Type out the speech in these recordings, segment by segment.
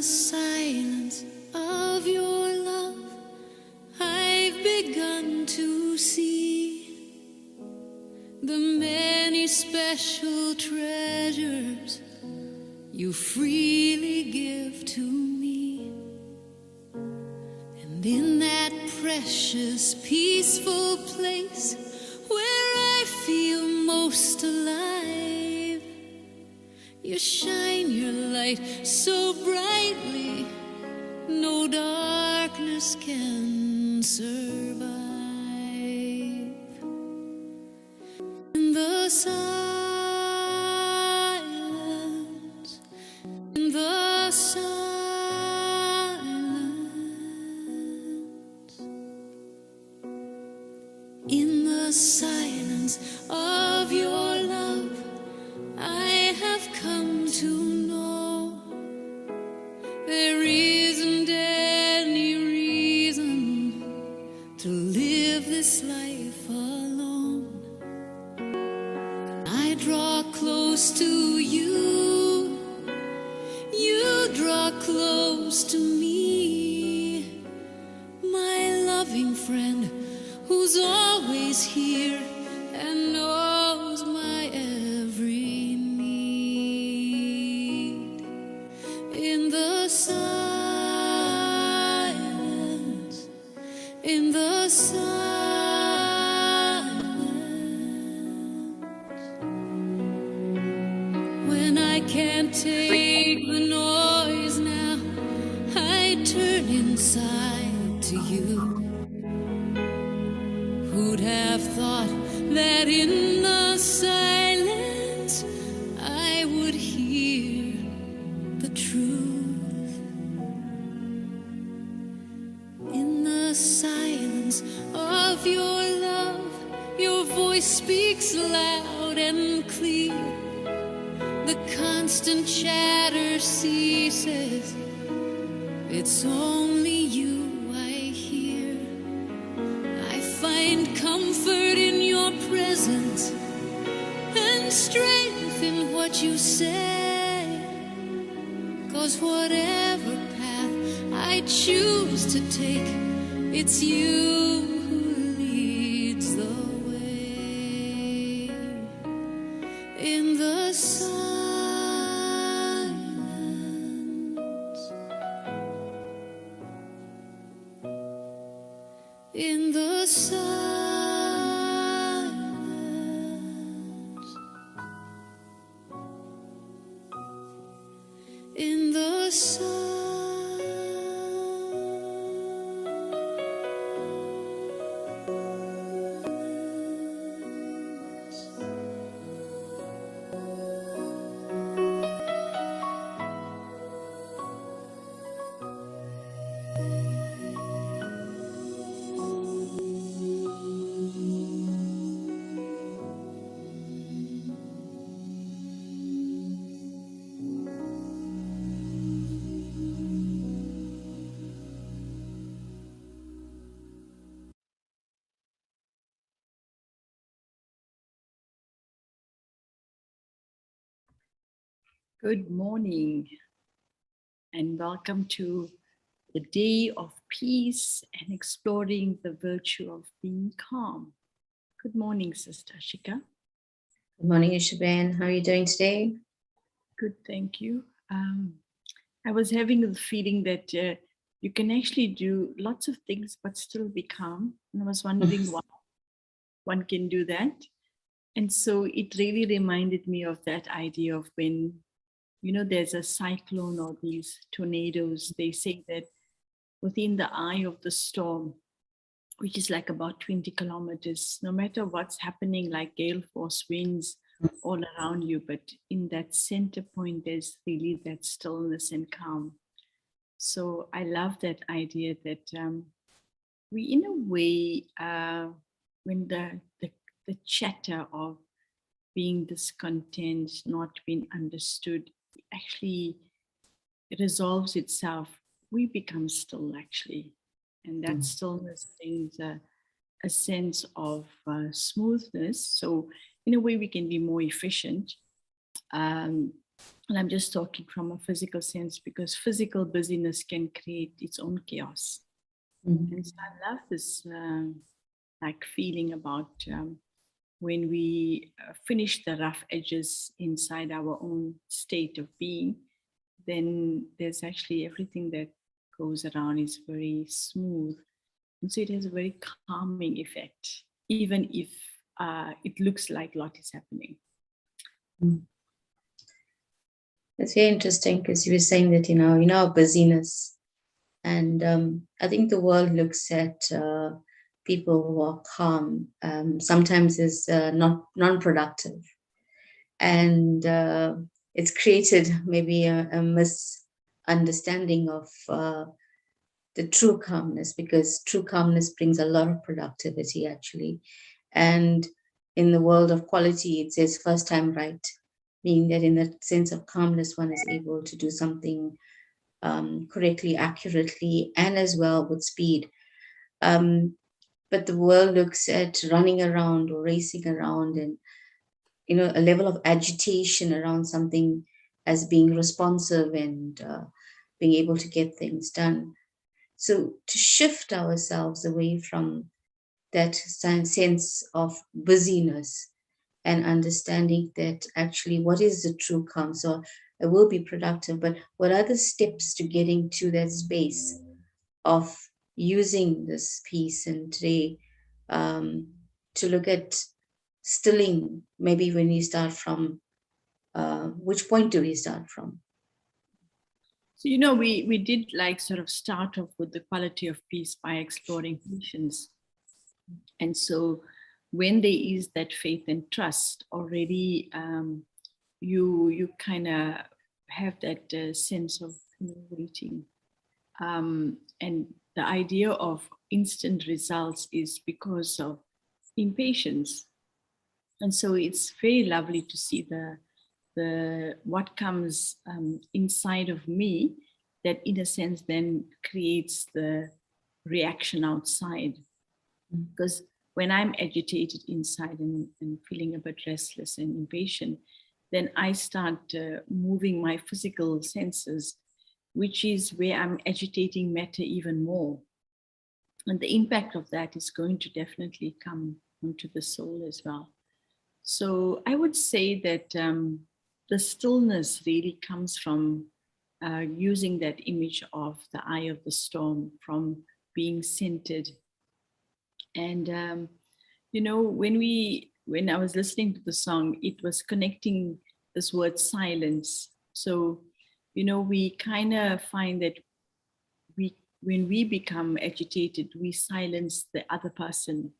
the silence of your love, I've begun to see the many special treasures you freely give to me. And in that precious, peaceful place where I feel most alive, you shine your light so brightly, no darkness can survive. In the silence, in the silence, in the silence of your love, I have come to know there isn't any reason to live this life alone. I draw close to you, you draw close to me, my loving friend who's always here and knows my every need. In the silence, in the silence, when I can't take the noise now, I turn inside to you. Who'd have thought that in the silence I would hear the truth? In the silence of your love, your voice speaks loud and clear. The constant chatter ceases, it's only you I hear. I find comfort in your presence and strength in what you say. 'Cause whatever path I choose to take, it's you who leads the way. In the silence, in the silence, in the silence. Good morning and welcome to the day of peace and exploring the virtue of being calm. Good morning, Sister Shika. Good morning, Ishaben. How are you doing today? Good, thank you. I was having the feeling that you can actually do lots of things but still be calm. And I was wondering why one can do that. And so it really reminded me of that idea of when, you know, there's a cyclone or these tornadoes, they say that within the eye of the storm, which is like about 20 kilometers, no matter what's happening, like gale force winds all around you, but in that center point, there's really that stillness and calm. So I love that idea that we, in a way, when the chatter of being discontent, not being understood, actually resolves itself, we become still actually. And that stillness brings a sense of smoothness. So in a way we can be more efficient. And I'm just talking from a physical sense, because physical busyness can create its own chaos. And so I love this like feeling about when we finish the rough edges inside our own state of being, then there's actually everything that goes around is very smooth. And so it has a very calming effect, even if it looks like a lot is happening. It's very interesting because you were saying that, busyness. And I think the world looks at people who are calm sometimes as not non-productive. And it's created maybe a misunderstanding of the true calmness, because true calmness brings a lot of productivity, actually. And in the world of quality, it says first time right, meaning that in the sense of calmness, one is able to do something correctly, accurately, and as well with speed. But the world looks at running around or racing around and, a level of agitation around something as being responsive and being able to get things done. So to shift ourselves away from that sense of busyness and understanding that actually what is the true calm. So I will be productive, but what are the steps to getting to that space of using this piece? And today to look at stilling, maybe when we start from, which point do we start from? So, we did like sort of start off with the quality of peace by exploring patience. And so when there is that faith and trust already, you kind of have that sense of waiting. And the idea of instant results is because of impatience. And so it's very lovely to see the what comes inside of me that in a sense then creates the reaction outside. Because when I'm agitated inside and feeling a bit restless and impatient, then I start moving my physical senses, which is where I'm agitating matter even more. And the impact of that is going to definitely come onto the soul as well. So I would say that the stillness really comes from using that image of the eye of the storm, from being centered. And when I was listening to the song, it was connecting this word silence. So we kind of find that when we become agitated, we silence the other person.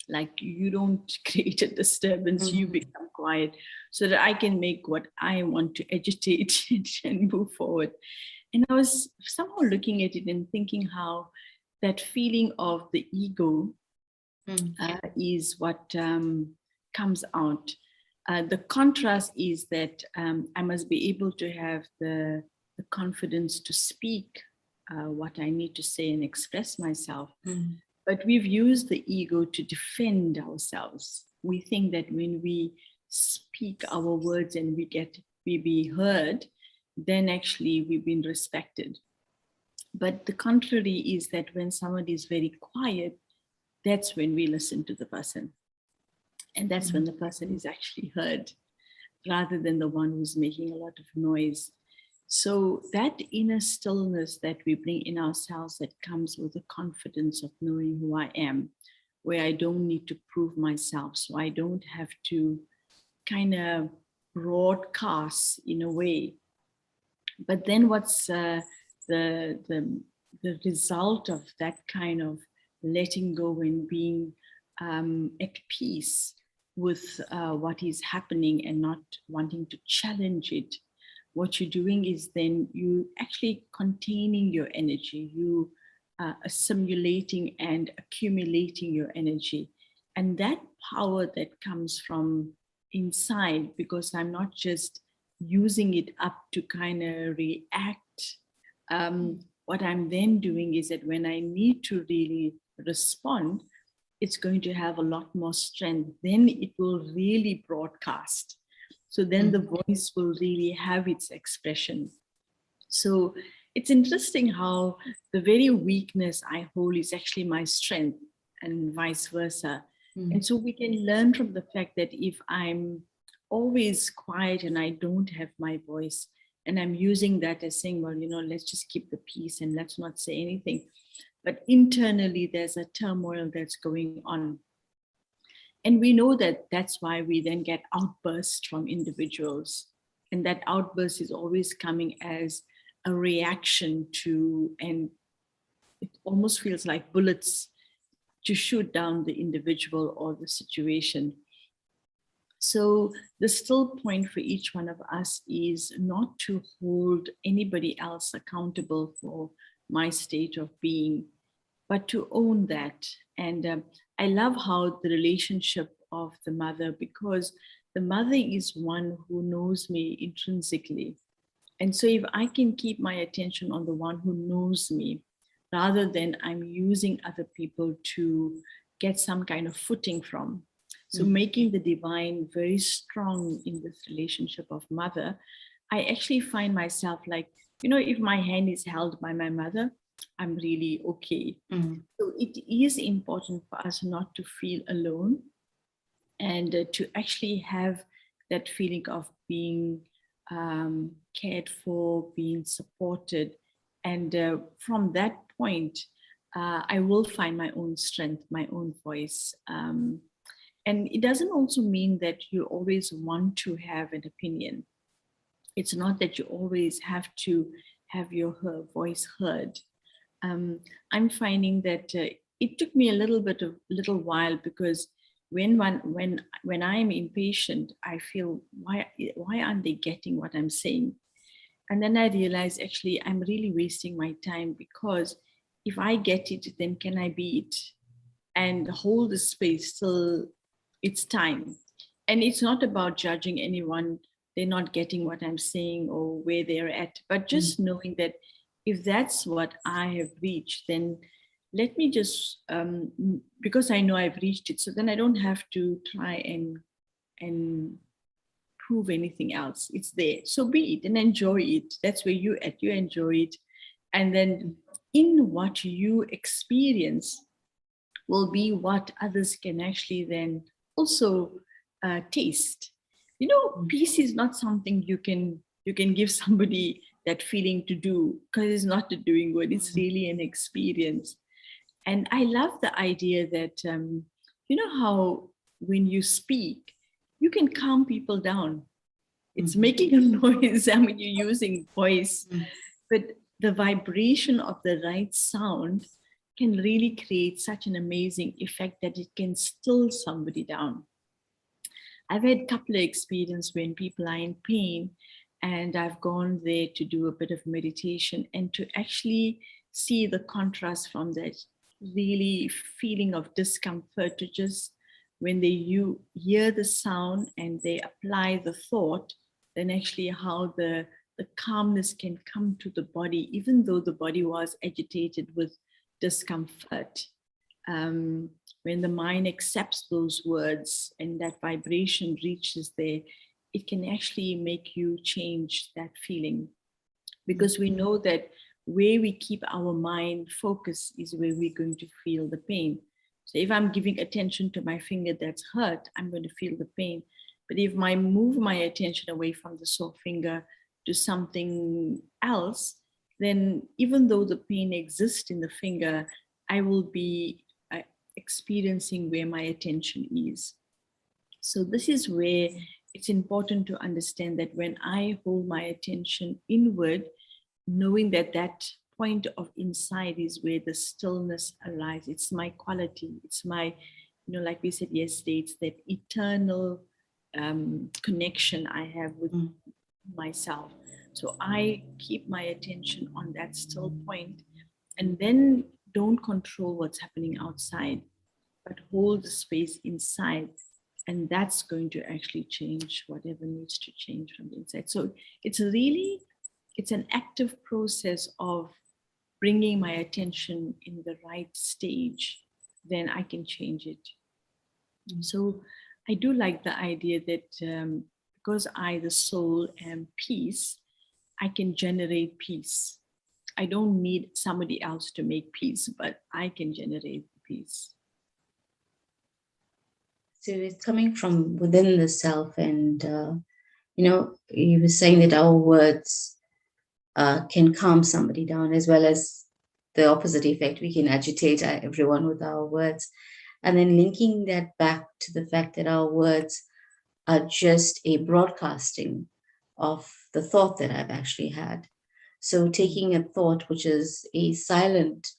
Like, you don't create a disturbance, you become quiet so that I can make what I want to agitate and move forward. And I was somehow looking at it and thinking how that feeling of the ego is what comes out. The contrast is that I must be able to have the confidence to speak what I need to say and express myself. But we've used the ego to defend ourselves. We think that when we speak our words and we be heard, then actually we've been respected. But the contrary is that when somebody is very quiet, that's when we listen to the person. And that's when the person is actually heard, rather than the one who's making a lot of noise. So that inner stillness that we bring in ourselves, that comes with the confidence of knowing who I am, where I don't need to prove myself. So I don't have to kind of broadcast in a way. But then what's the result of that kind of letting go and being at peace with what is happening and not wanting to challenge it? What you're doing is then you actually containing your energy, you assimilating and accumulating your energy. And that power that comes from inside, because I'm not just using it up to kind of react. What I'm then doing is that when I need to really respond, it's going to have a lot more strength. Then it will really broadcast. So then the voice will really have its expression. So it's interesting how the very weakness I hold is actually my strength, and vice versa. And so we can learn from the fact that if I'm always quiet and I don't have my voice, and I'm using that as saying, well, let's just keep the peace and let's not say anything. But internally, there's a turmoil that's going on. And we know that that's why we then get outbursts from individuals. And that outburst is always coming as a reaction to, and it almost feels like bullets to shoot down the individual or the situation. So the still point for each one of us is not to hold anybody else accountable for my state of being, but to own that. And I love how the relationship of the mother, because the mother is one who knows me intrinsically. And so if I can keep my attention on the one who knows me, rather than I'm using other people to get some kind of footing from. So making the divine very strong in this relationship of mother, I actually find myself like, if my hand is held by my mother, I'm really okay. So it is important for us not to feel alone, and to actually have that feeling of being cared for, being supported. And from that point, I will find my own strength, my own voice. And it doesn't also mean that you always want to have an opinion. It's not that you always have to have your voice heard. I'm finding that it took me a little while, because when I'm impatient, I feel why aren't they getting what I'm saying? And then I realized actually I'm really wasting my time, because if I get it, then can I be it and hold the space till it's time? And it's not about judging anyone, they're not getting what I'm saying or where they're at, but just knowing that if that's what I have reached, then let me just, because I know I've reached it, so then I don't have to try and prove anything else. It's there. So be it and enjoy it. That's where you enjoy it. And then in what you experience will be what others can actually then also taste. Peace is not something you can give somebody that feeling to do, because it's not a doing word. It's really an experience. And I love the idea that, how when you speak, you can calm people down. It's making a noise. I mean, you're using voice, but the vibration of the right sound can really create such an amazing effect that it can still somebody down. I've had a couple of experiences when people are in pain, and I've gone there to do a bit of meditation and to actually see the contrast from that really feeling of discomfort to just when you hear the sound and they apply the thought, then actually how the calmness can come to the body, even though the body was agitated with discomfort. When the mind accepts those words and that vibration reaches there, it can actually make you change that feeling. Because we know that where we keep our mind focused is where we're going to feel the pain. So if I'm giving attention to my finger that's hurt, I'm going to feel the pain. But if I move my attention away from the sore finger to something else, then even though the pain exists in the finger, I will be experiencing where my attention is. So this is where it's important to understand that when I hold my attention inward, knowing that that point of inside is where the stillness arises. It's my quality. It's my, like we said yesterday, it's that eternal connection I have with myself. So I keep my attention on that still point, and then don't control what's happening outside, but hold the space inside. And that's going to actually change whatever needs to change from the inside. So it's an active process of bringing my attention in the right stage, then I can change it. So I do like the idea that because I, the soul, am peace, I can generate peace. I don't need somebody else to make peace, but I can generate peace. So it's coming from within the self, and you were saying that our words can calm somebody down, as well as the opposite effect. We can agitate everyone with our words, and then linking that back to the fact that our words are just a broadcasting of the thought that I've actually had. So taking a thought which is a silent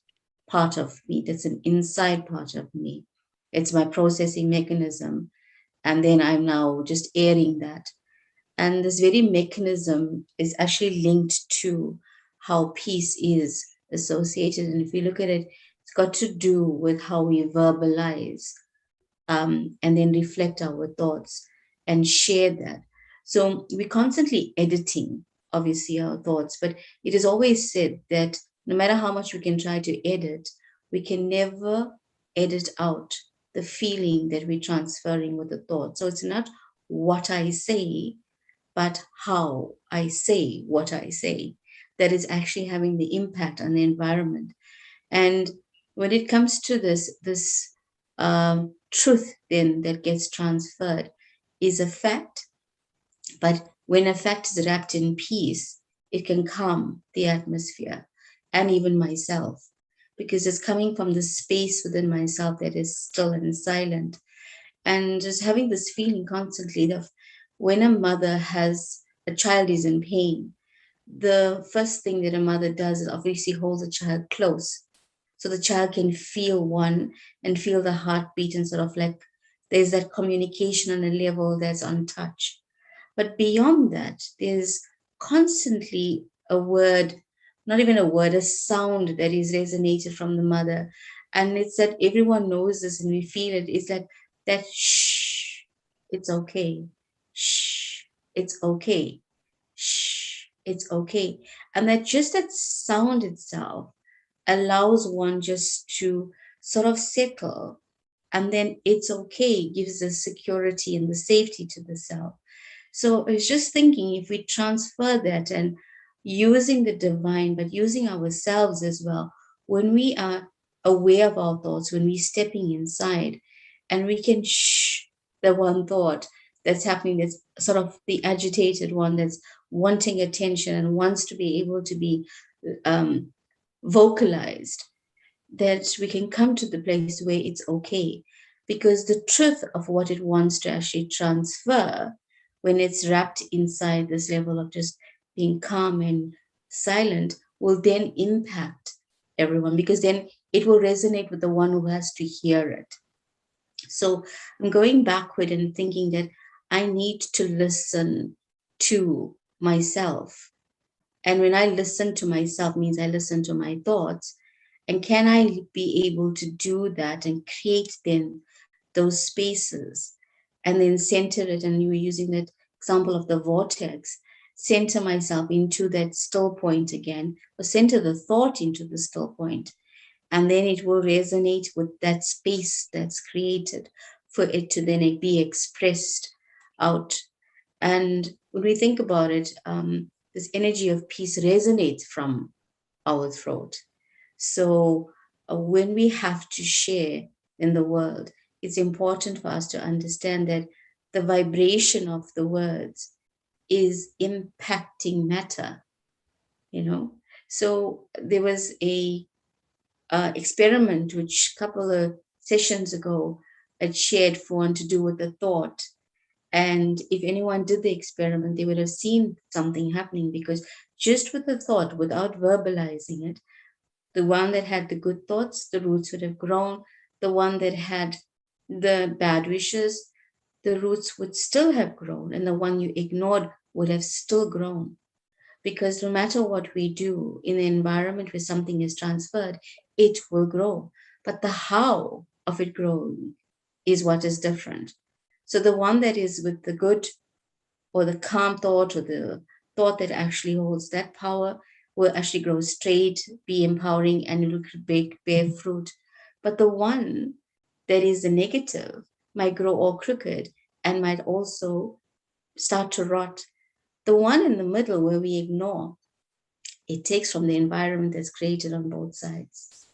part of me, that's an inside part of me, it's my processing mechanism, and then I'm now just airing that. And this very mechanism is actually linked to how peace is associated. And if you look at it, it's got to do with how we verbalize and then reflect our thoughts and share that. So we're constantly editing, obviously, our thoughts, but it is always said that no matter how much we can try to edit, we can never edit out the feeling that we're transferring with the thought. So it's not what I say, but how I say what I say that is actually having the impact on the environment. And when it comes to this truth then that gets transferred is a fact, but when a fact is wrapped in peace, it can calm the atmosphere and even myself, because it's coming from the space within myself that is still and silent. And just having this feeling constantly of when a mother has a child is in pain, the first thing that a mother does is obviously holds the child close, so the child can feel one and feel the heartbeat, and sort of like there's that communication on a level that's untouched. But beyond that, there's constantly a word, not even a word, a sound that is resonated from the mother. And it's that everyone knows this and we feel it. It's like that shh, it's okay. Shh, it's okay. Shh, it's okay. And that just that sound itself allows one just to sort of settle, and then it's okay, gives the security and the safety to the self. So I was just thinking, if we transfer that and using the divine, but using ourselves as well, when we are aware of our thoughts, when we're stepping inside, and we can shh the one thought that's happening, that's sort of the agitated one that's wanting attention and wants to be able to be vocalized, that we can come to the place where it's okay, because the truth of what it wants to actually transfer, when it's wrapped inside this level of just being calm and silent, will then impact everyone, because then it will resonate with the one who has to hear it. So I'm going backward and thinking that I need to listen to myself. And when I listen to myself means I listen to my thoughts. And can I be able to do that and create then those spaces and then center it? And you were using that example of the vortex, center myself into that still point again, or center the thought into the still point. And then it will resonate with that space that's created for it to then be expressed out. And when we think about it, this energy of peace resonates from our throat. So when we have to share in the world, it's important for us to understand that the vibration of the words is impacting matter, So there was a experiment which a couple of sessions ago had shared for one to do with the thought. And if anyone did the experiment, they would have seen something happening, because just with the thought, without verbalizing it, the one that had the good thoughts, the roots would have grown. The one that had the bad wishes, the roots would still have grown. And the one you ignored would have still grown. Because no matter what we do in the environment where something is transferred, it will grow. But the how of it growing is what is different. So the one that is with the good or the calm thought, or the thought that actually holds that power, will actually grow straight, be empowering, and it will bear fruit. But the one that is the negative might grow all crooked and might also start to rot. The one in the middle where we ignore, it takes from the environment that's created on both sides.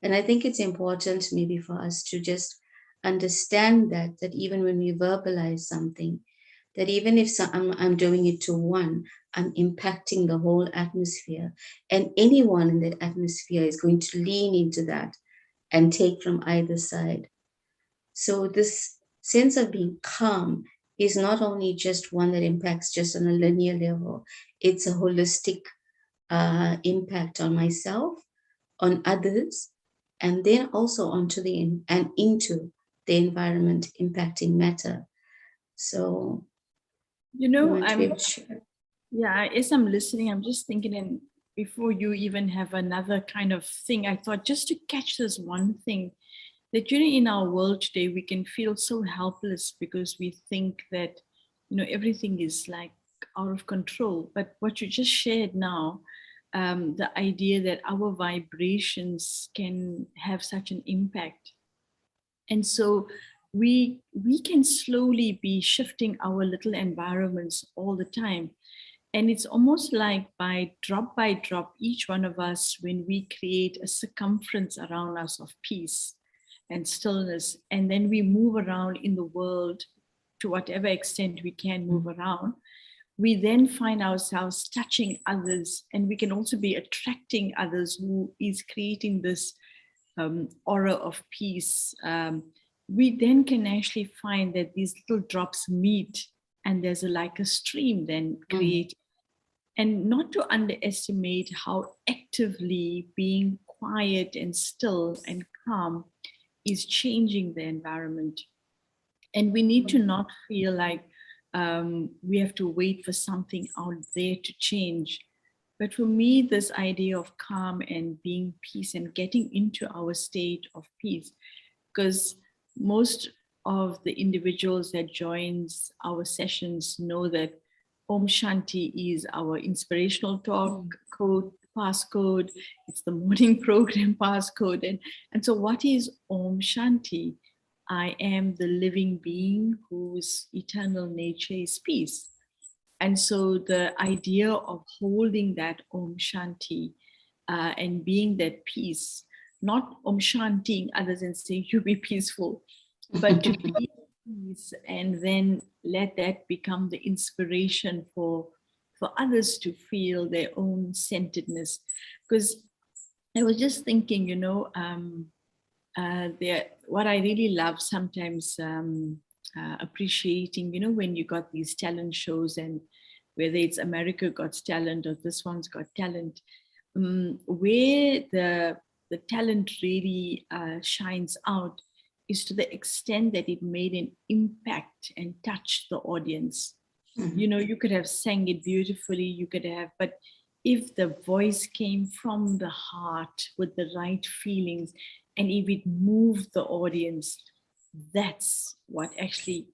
And I think it's important maybe for us to just understand that even when we verbalize something, that even if I'm doing it to one, I'm impacting the whole atmosphere. And anyone in that atmosphere is going to lean into that and take from either side. So this sense of being calm is not only just one that impacts just on a linear level, it's a holistic impact on myself, on others, and then also onto and into the environment, impacting matter. So, yeah, as I'm listening, I'm just thinking, and before you even have another kind of thing, I thought just to catch this one thing, that in our world today, we can feel so helpless because we think that everything is like out of control. But what you just shared now, the idea that our vibrations can have such an impact, and so we can slowly be shifting our little environments all the time. And it's almost like by drop, each one of us, when we create a circumference around us of peace and stillness, and then we move around in the world to whatever extent we can move around, we then find ourselves touching others, and we can also be attracting others who is creating this aura of peace. We then can actually find that these little drops meet, and there's like a stream then created. And not to underestimate how actively being quiet and still and calm is changing the environment. And we need to not feel like we have to wait for something out there to change. But for me, this idea of calm and being peace and getting into our state of peace, because most of the individuals that joins our sessions know that Om Shanti is our inspirational talk code, passcode. It's the morning program passcode. And so what is Om Shanti? I am the living being whose eternal nature is peace. And so the idea of holding that Om Shanti and being that peace, not Om Shanti others and say, you be peaceful, but to be peace, and then let that become the inspiration for others to feel their own centeredness. Because I was just thinking, what I really love sometimes appreciating, when you got these talent shows, and whether it's America Got Talent or this one's got talent, where the talent really shines out is to the extent that it made an impact and touched the audience. You could have sang it beautifully, you could have, but if the voice came from the heart with the right feelings, and if it moved the audience, that's what actually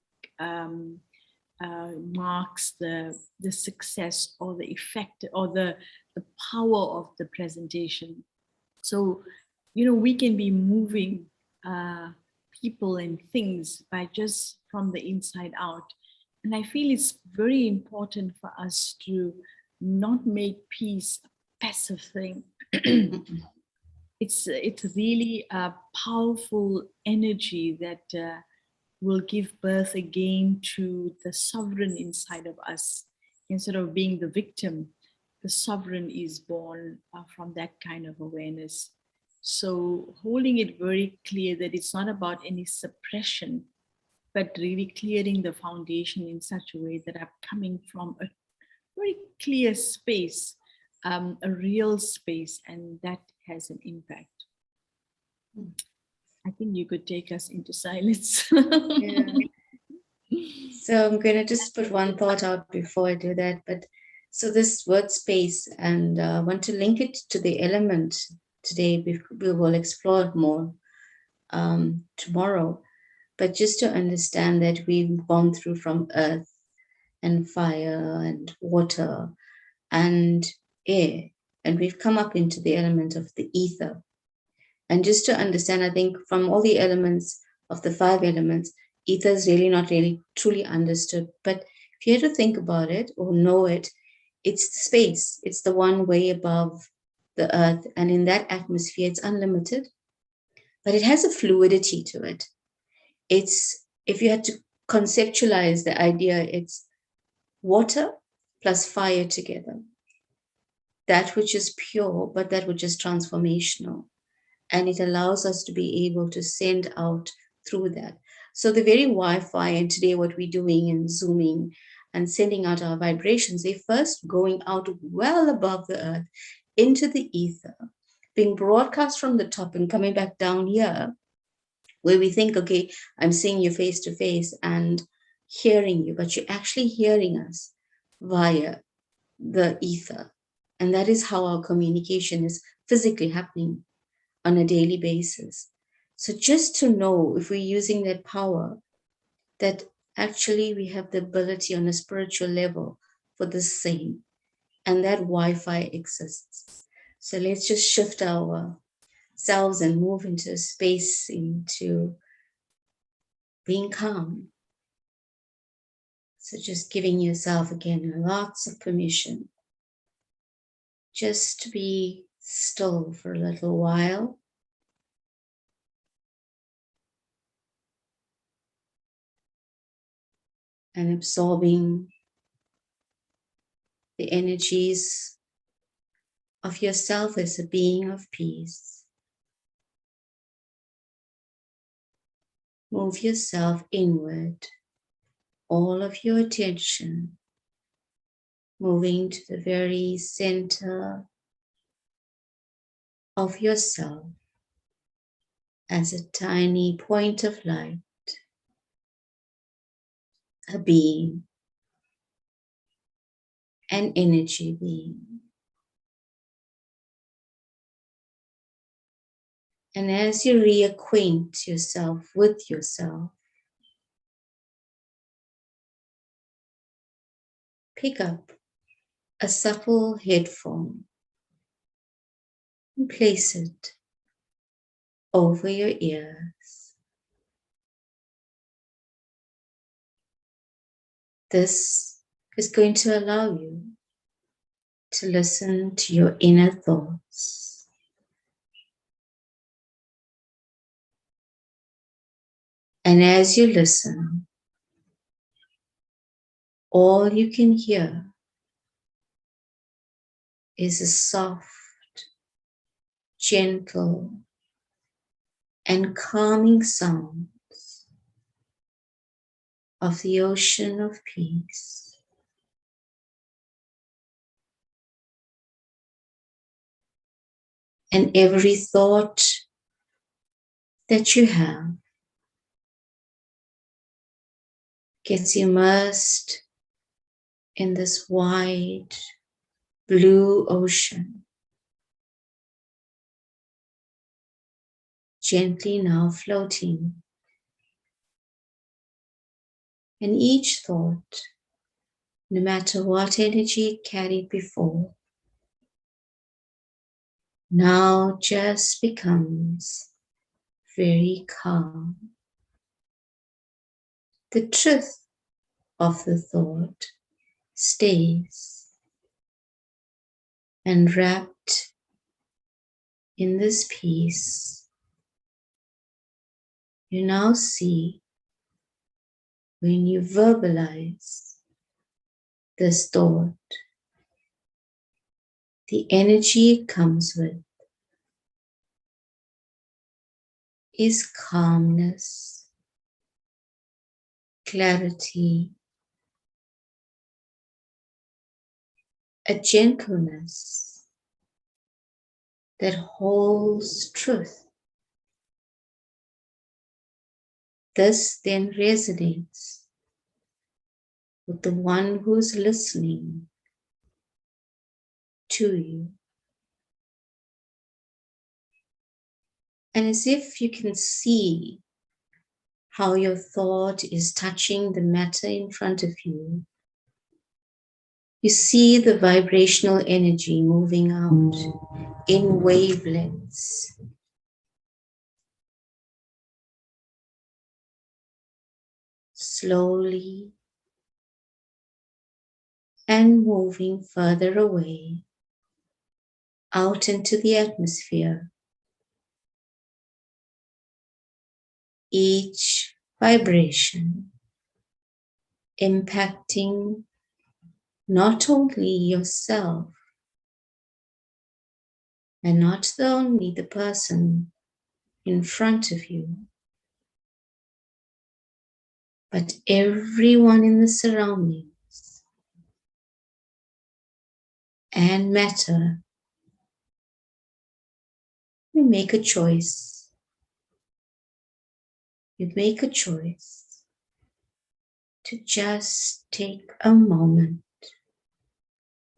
marks the success or the effect or the power of the presentation. So, we can be moving people and things by just from the inside out. And I feel it's very important for us to not make peace a passive thing. It's really a powerful energy that will give birth again to the sovereign inside of us. Instead of being the victim, the sovereign is born from that kind of awareness. So holding it very clear that it's not about any suppression, but really clearing the foundation in such a way that I'm coming from a very clear space, a real space, and that has an impact. I think you could take us into silence. Yeah. So I'm going to just put one thought out before I do that. But so this word space, and I want to link it to the element today. We will explore more tomorrow. But just to understand that we've gone through from earth and fire and water and air, and we've come up into the element of the ether. And just to understand, I think from all the elements of the 5 elements, ether is really not really truly understood, but If you had to think about it or know it, it's the space. It's the one way above the earth. And in that atmosphere, it's unlimited, but it has a fluidity to it. It's, if you had to conceptualize the idea, it's water plus fire together. That which is pure, but that which is transformational. And it allows us to be able to send out through that. So the very Wi-Fi, and today what we're doing in Zooming and sending out our vibrations, they first going out well above the earth into the ether, being broadcast from the top and coming back down here, where we think, okay, I'm seeing you face to face and hearing you, but you're actually hearing us via the ether. And that is how our communication is physically happening on a daily basis. So just to know, if we're using that power, that actually we have the ability on a spiritual level for the same, and that Wi-Fi exists. So let's just shift ourselves and move into space, into being calm. So just giving yourself again lots of permission just to be still for a little while. And absorbing the energies of yourself as a being of peace. Move yourself inward, all of your attention moving to the very center of yourself as a tiny point of light, a being, an energy being. And as you reacquaint yourself with yourself, pick up a subtle headphone and place it over your ears. This is going to allow you to listen to your inner thoughts. And as you listen, all you can hear is a soft, gentle, and calming sounds of the ocean of peace. And every thought that you have gets immersed in this wide blue ocean, gently now floating. And each thought, no matter what energy it carried before, now just becomes very calm. The truth of the thought stays, and wrapped in this peace, you now see, when you verbalize this thought, the energy it comes with is calmness, clarity, a gentleness that holds truth. This then resonates with the one who's listening to you. And as if you can see how your thought is touching the matter in front of you, you see the vibrational energy moving out in wavelengths. Slowly and moving further away out into the atmosphere. Each vibration impacting not only yourself and not only the person in front of you, but everyone in the surroundings and matter. You make a choice. You make a choice to just take a moment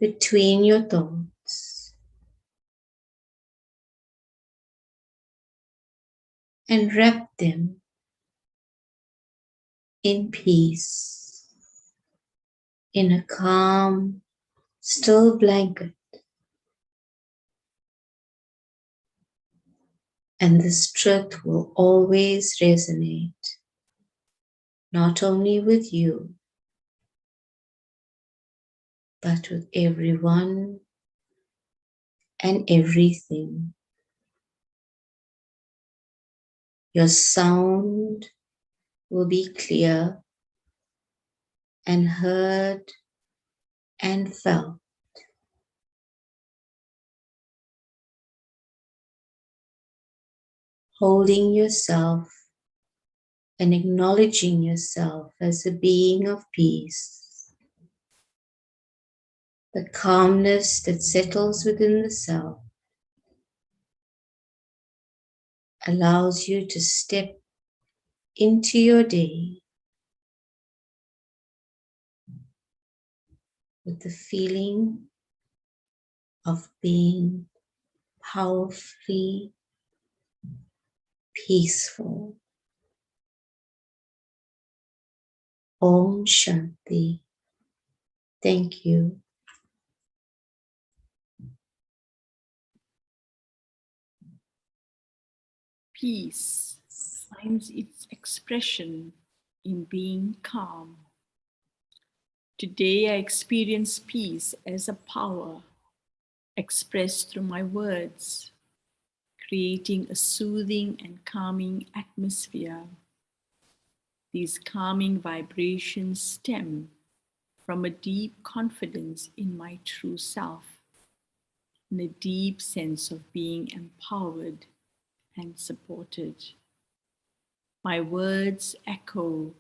between your thoughts and wrap them in peace, in a calm, still blanket. And this truth will always resonate, not only with you, but with everyone and everything. Your sound will be clear and heard and felt. Holding yourself and acknowledging yourself as a being of peace. The calmness that settles within the self allows you to step into your day with the feeling of being powerfully peaceful. Om Shanti. Thank you. Peace finds its expression in being calm. Today I experience peace as a power expressed through my words, creating a soothing and calming atmosphere. These calming vibrations stem from a deep confidence in my true self and a deep sense of being empowered and supported. My words echo,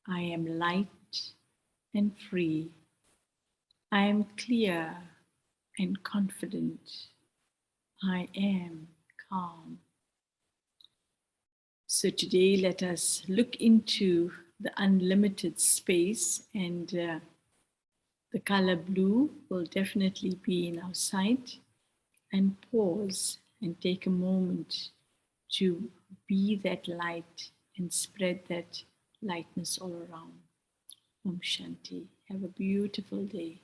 I am light and free. I am clear and confident. I am calm. So today let us look into the unlimited space, and the color blue will definitely be in our sight, and pause and take a moment to be that light and spread that lightness all around. Om Shanti. Have a beautiful day.